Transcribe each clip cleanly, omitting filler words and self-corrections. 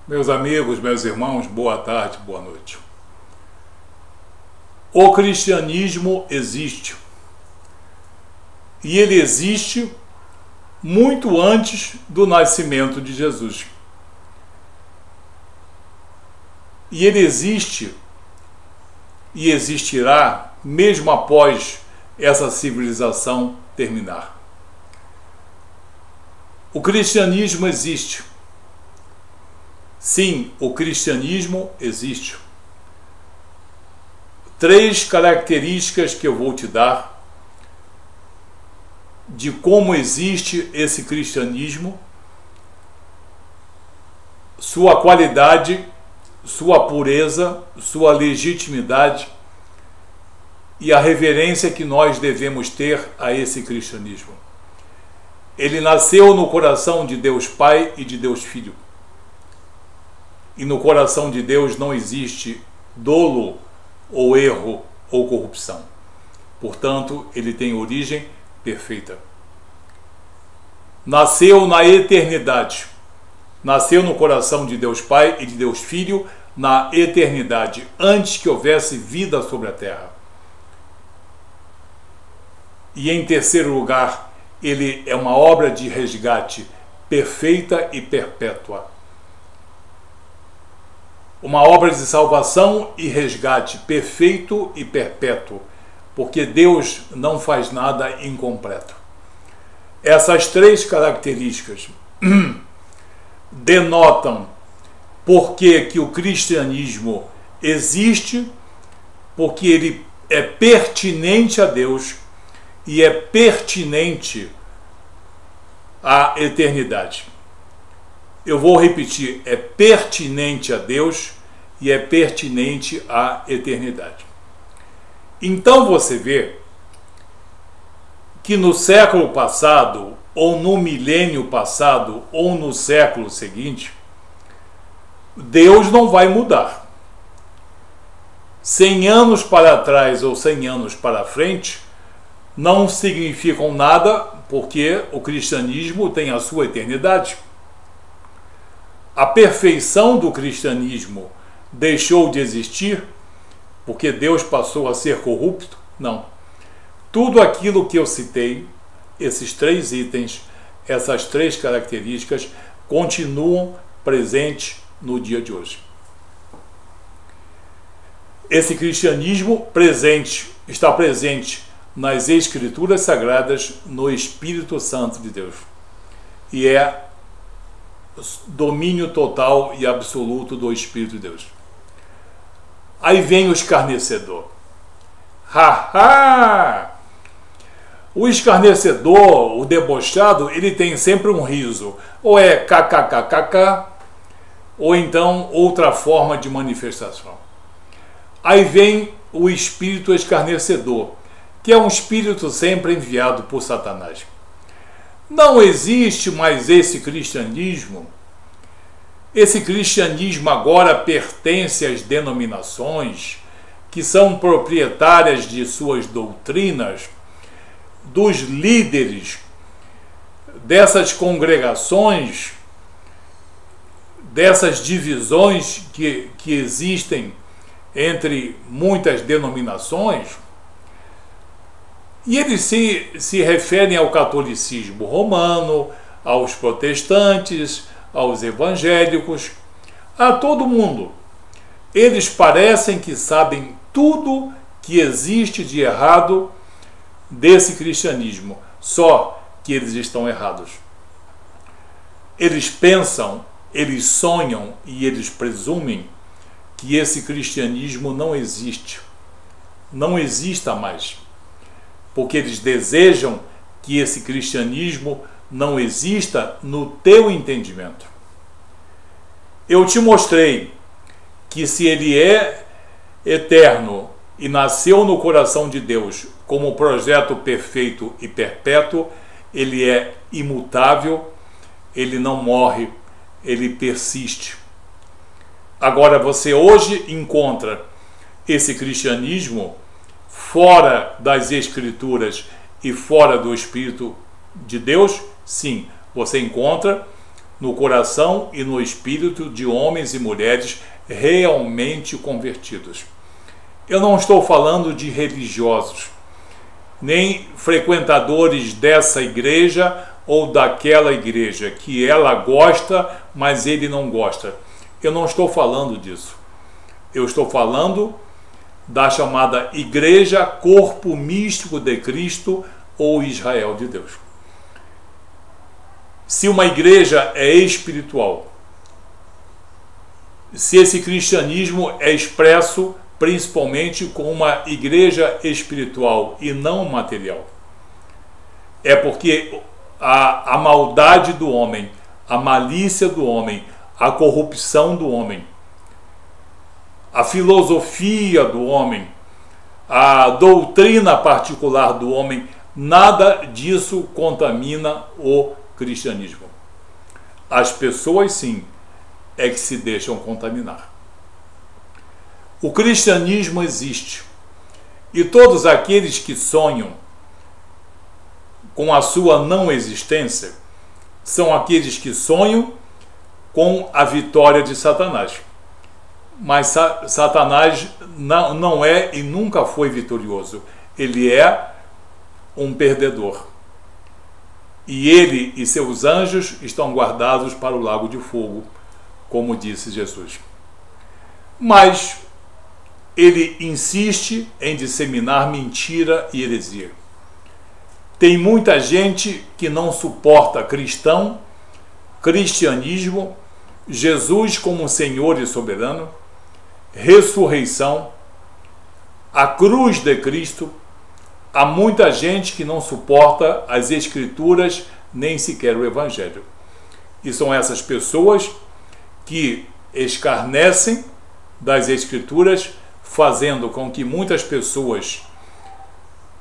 Meus amigos, meus irmãos, boa tarde, boa noite. O cristianismo existe. E ele existe muito antes do nascimento de Jesus. E ele existe e existirá mesmo após essa civilização terminar. O cristianismo existe. Sim, o cristianismo existe. 3 características que eu vou te dar de como existe esse cristianismo, sua qualidade, sua pureza, sua legitimidade e a reverência que nós devemos ter a esse cristianismo. Ele nasceu no coração de Deus Pai e de Deus Filho. E no coração de Deus não existe dolo ou erro ou corrupção. Portanto, ele tem origem perfeita. Nasceu na eternidade. Nasceu no coração de Deus Pai e de Deus Filho na eternidade, antes que houvesse vida sobre a terra. E em terceiro lugar, ele é uma obra de resgate perfeita e perpétua. Uma obra de salvação e resgate perfeito e perpétuo, porque Deus não faz nada incompleto. Essas 3 características denotam por que o cristianismo existe, porque ele é pertinente a Deus e é pertinente à eternidade. Eu vou repetir, é pertinente a Deus e é pertinente à eternidade. Então você vê que no século passado, ou no milênio passado, ou no século seguinte, Deus não vai mudar. 100 anos para trás ou 100 anos para frente não significam nada, porque o cristianismo tem a sua eternidade. A perfeição do cristianismo deixou de existir porque Deus passou a ser corrupto? Não. Tudo aquilo que eu citei, esses 3 itens, essas 3 características, continuam presentes no dia de hoje. Esse cristianismo está presente nas Escrituras Sagradas, no Espírito Santo de Deus. E é domínio total e absoluto do Espírito de Deus. Aí vem o escarnecedor. O escarnecedor, o debochado, ele tem sempre um riso. Ou é kkkk, ou então outra forma de manifestação. Aí vem o espírito escarnecedor, que é um espírito sempre enviado por Satanás. Não existe mais esse cristianismo. Esse cristianismo agora pertence às denominações que são proprietárias de suas doutrinas, dos líderes dessas congregações, dessas divisões que existem entre muitas denominações. E eles se referem ao catolicismo romano, aos protestantes, aos evangélicos, a todo mundo. Eles parecem que sabem tudo que existe de errado desse cristianismo, só que eles estão errados. Eles pensam, eles sonham e eles presumem que esse cristianismo não existe, não exista mais, porque eles desejam que esse cristianismo não exista no teu entendimento. Eu te mostrei que se ele é eterno e nasceu no coração de Deus como projeto perfeito e perpétuo, ele é imutável, ele não morre, ele persiste. Agora você hoje encontra esse cristianismo fora das Escrituras e fora do Espírito de Deus? Sim, você encontra, no coração e no espírito de homens e mulheres realmente convertidos. Eu não estou falando de religiosos, nem frequentadores dessa igreja ou daquela igreja, que ela gosta, mas ele não gosta. Eu não estou falando disso. Eu estou falando da chamada Igreja Corpo Místico de Cristo ou Israel de Deus. Se uma igreja é espiritual, se esse cristianismo é expresso principalmente com uma igreja espiritual e não material, é porque a maldade do homem, a malícia do homem, a corrupção do homem, a filosofia do homem, a doutrina particular do homem, nada disso contamina o cristianismo. As pessoas, sim, é que se deixam contaminar. O cristianismo existe, e todos aqueles que sonham com a sua não existência são aqueles que sonham com a vitória de Satanás. Mas Satanás não é e nunca foi vitorioso. Ele é um perdedor. E ele e seus anjos estão guardados para o lago de fogo, como disse Jesus. Mas ele insiste em disseminar mentira e heresia. Tem muita gente que não suporta cristianismo, Jesus como Senhor e soberano, ressurreição, a cruz de Cristo. Há muita gente que não suporta as Escrituras, nem sequer o Evangelho. E são essas pessoas que escarnecem das Escrituras, fazendo com que muitas pessoas,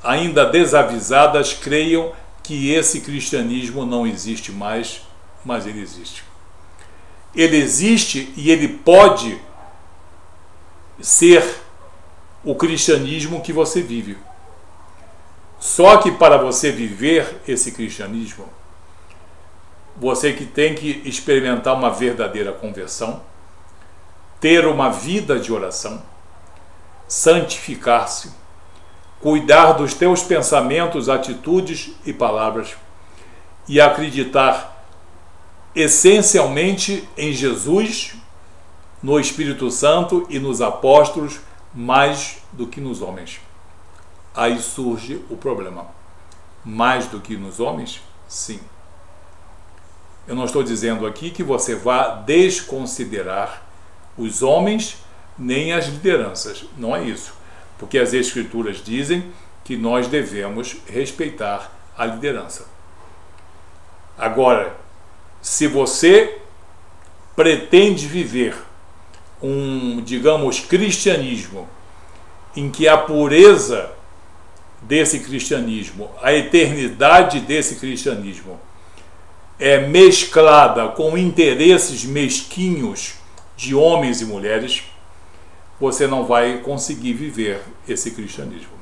ainda desavisadas, creiam que esse cristianismo não existe mais, mas ele existe. Ele existe e ele pode ser o cristianismo que você vive. Só que para você viver esse cristianismo, você que tem que experimentar uma verdadeira conversão, ter uma vida de oração, santificar-se, cuidar dos teus pensamentos, atitudes e palavras e acreditar essencialmente em Jesus, no Espírito Santo e nos apóstolos, mais do que nos homens. Aí surge o problema. Mais do que nos homens? Sim. Eu não estou dizendo aqui que você vá desconsiderar os homens nem as lideranças. Não é isso. Porque as Escrituras dizem que nós devemos respeitar a liderança. Agora, se você pretende viver digamos, cristianismo em que a pureza desse cristianismo, a eternidade desse cristianismo é mesclada com interesses mesquinhos de homens e mulheres, você não vai conseguir viver esse cristianismo.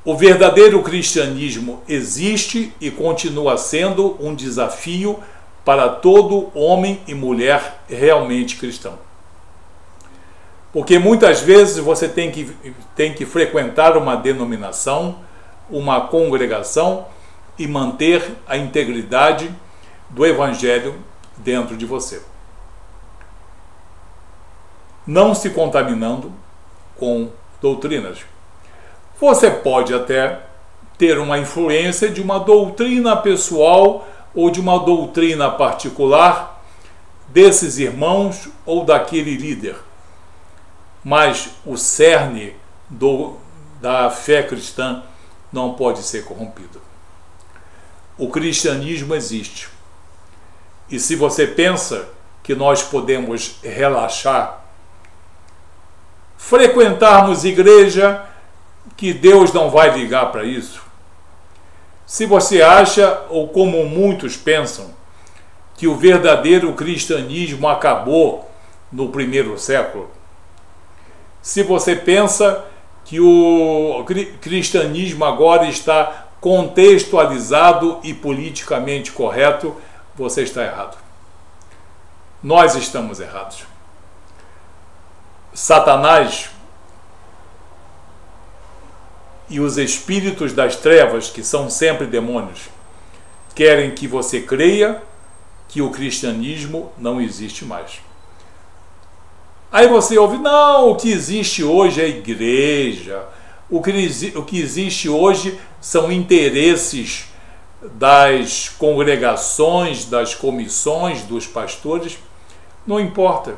O verdadeiro cristianismo existe e continua sendo um desafio para todo homem e mulher realmente cristão. Porque muitas vezes você tem que frequentar uma denominação, uma congregação e manter a integridade do Evangelho dentro de você, não se contaminando com doutrinas. Você pode até ter uma influência de uma doutrina pessoal ou de uma doutrina particular desses irmãos ou daquele líder, mas o cerne da fé cristã não pode ser corrompido. O cristianismo existe. E se você pensa que nós podemos relaxar, frequentarmos igreja, que Deus não vai ligar para isso, se você acha, ou como muitos pensam, que o verdadeiro cristianismo acabou no primeiro século, se você pensa que o cristianismo agora está contextualizado e politicamente correto, você está errado. Nós estamos errados. Satanás e os espíritos das trevas, que são sempre demônios, querem que você creia que o cristianismo não existe mais. Aí você ouve, não, o que existe hoje é a igreja, o que existe hoje são interesses das congregações, das comissões, dos pastores. Não importa,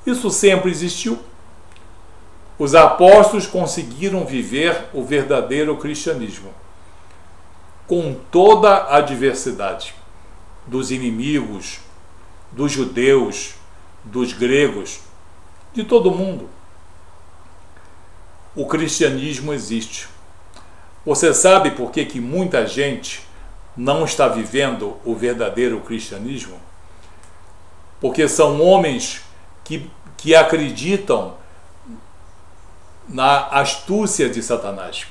isso sempre existiu. Os apóstolos conseguiram viver o verdadeiro cristianismo, com toda a diversidade dos inimigos, dos judeus, dos gregos, de todo mundo. O cristianismo existe. Você sabe por que muita gente não está vivendo o verdadeiro cristianismo? Porque são homens que acreditam na astúcia de Satanás.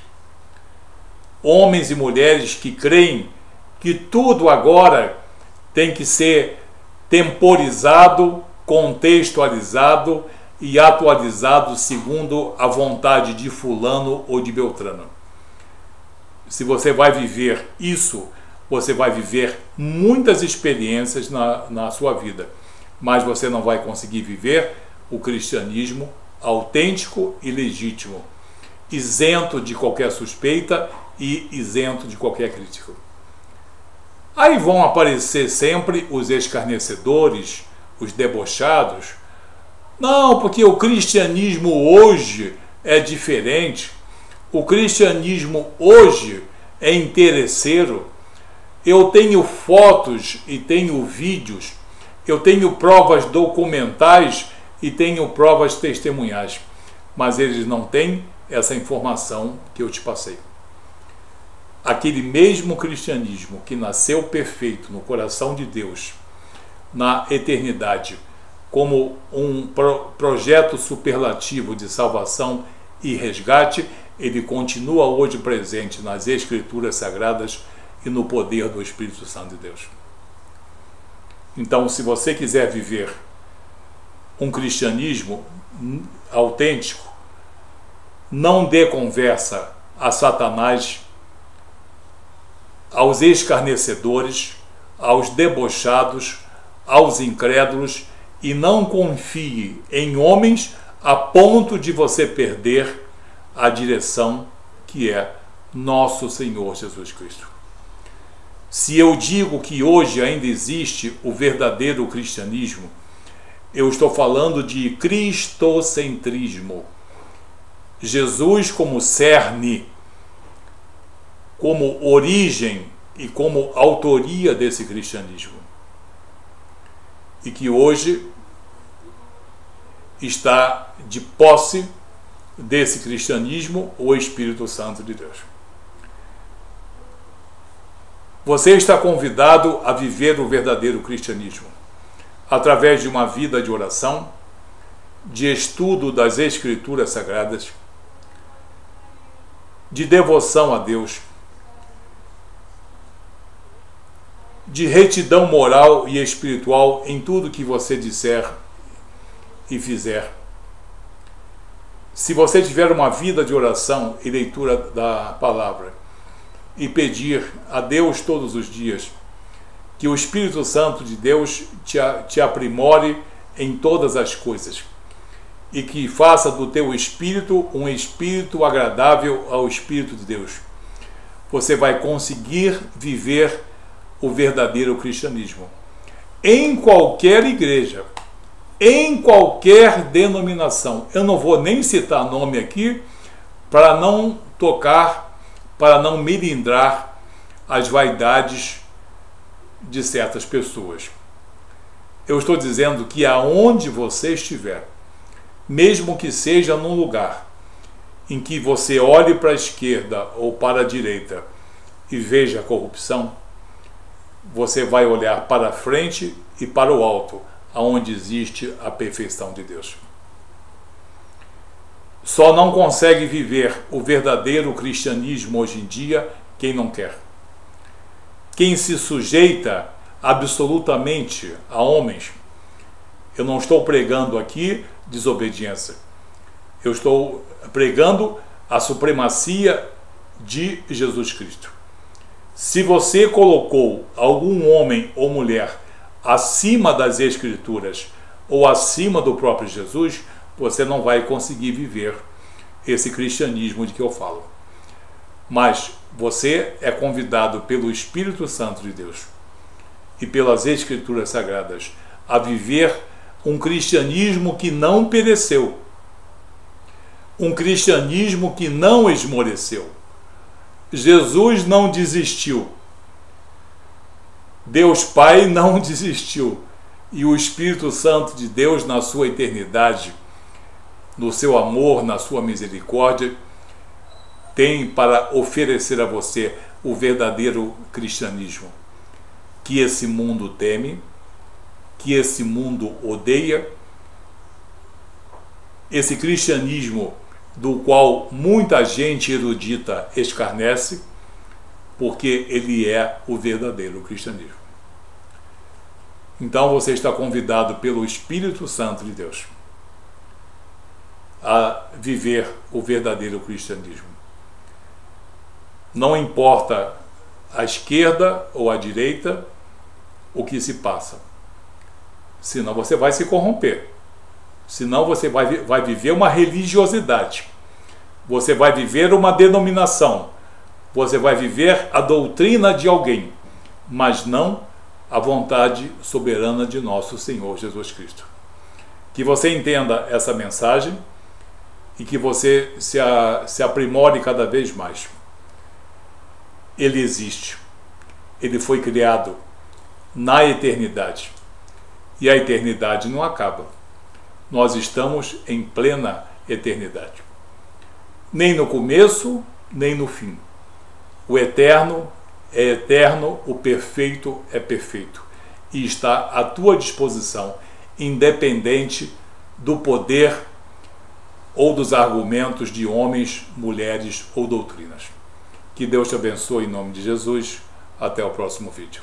Homens e mulheres que creem que tudo agora tem que ser temporizado, contextualizado e atualizado segundo a vontade de fulano ou de Beltrano. Se você vai viver isso, você vai viver muitas experiências na sua vida, mas você não vai conseguir viver o cristianismo autêntico e legítimo, isento de qualquer suspeita e isento de qualquer crítica. Aí vão aparecer sempre os escarnecedores, os debochados. Não, porque o cristianismo hoje é diferente. O cristianismo hoje é interesseiro. Eu tenho fotos e tenho vídeos, eu tenho provas documentais e tenho provas testemunhais, mas eles não têm essa informação que eu te passei. Aquele mesmo cristianismo que nasceu perfeito no coração de Deus, na eternidade, como um projeto superlativo de salvação e resgate, ele continua hoje presente nas Escrituras Sagradas e no poder do Espírito Santo de Deus. Então, se você quiser viver um cristianismo autêntico, não dê conversa a Satanás, aos escarnecedores, aos debochados, aos incrédulos, e não confie em homens a ponto de você perder a direção que é nosso Senhor Jesus Cristo. Se eu digo que hoje ainda existe o verdadeiro cristianismo, eu estou falando de cristocentrismo. Jesus como cerne, como origem e como autoria desse cristianismo. E que hoje está de posse desse cristianismo o Espírito Santo de Deus. Você está convidado a viver o verdadeiro cristianismo através de uma vida de oração, de estudo das Escrituras Sagradas, de devoção a Deus, de retidão moral e espiritual em tudo que você disser e fizer. Se você tiver uma vida de oração e leitura da palavra e pedir a Deus todos os dias que o Espírito Santo de Deus te aprimore em todas as coisas e que faça do teu espírito um espírito agradável ao Espírito de Deus, você vai conseguir viver o verdadeiro cristianismo em qualquer igreja, em qualquer denominação. Eu não vou nem citar nome aqui para não tocar, para não melindrar as vaidades de certas pessoas. Eu estou dizendo que aonde você estiver, mesmo que seja num lugar em que você olhe para a esquerda ou para a direita e veja a corrupção, você vai olhar para a frente e para o alto, aonde existe a perfeição de Deus. Só não consegue viver o verdadeiro cristianismo hoje em dia quem não quer. Quem se sujeita absolutamente a homens. Eu não estou pregando aqui desobediência. Eu estou pregando a supremacia de Jesus Cristo. Se você colocou algum homem ou mulher acima das Escrituras ou acima do próprio Jesus, você não vai conseguir viver esse cristianismo de que eu falo. Mas você é convidado pelo Espírito Santo de Deus e pelas Escrituras Sagradas a viver um cristianismo que não pereceu, um cristianismo que não esmoreceu. Jesus não desistiu, Deus Pai não desistiu, e o Espírito Santo de Deus, na sua eternidade, no seu amor, na sua misericórdia, tem para oferecer a você o verdadeiro cristianismo, que esse mundo teme, que esse mundo odeia, esse cristianismo do qual muita gente erudita escarnece, porque ele é o verdadeiro cristianismo. Então você está convidado pelo Espírito Santo de Deus a viver o verdadeiro cristianismo. Não importa à esquerda ou à direita o que se passa, senão você vai se corromper. Senão você vai viver uma religiosidade, você vai viver uma denominação, você vai viver a doutrina de alguém, mas não a vontade soberana de nosso Senhor Jesus Cristo. Que você entenda essa mensagem e que você se aprimore cada vez mais. Ele existe, ele foi criado na eternidade e a eternidade não acaba. Nós estamos em plena eternidade. Nem no começo, nem no fim. O eterno é eterno, o perfeito é perfeito. E está à tua disposição, independente do poder ou dos argumentos de homens, mulheres ou doutrinas. Que Deus te abençoe em nome de Jesus. Até o próximo vídeo.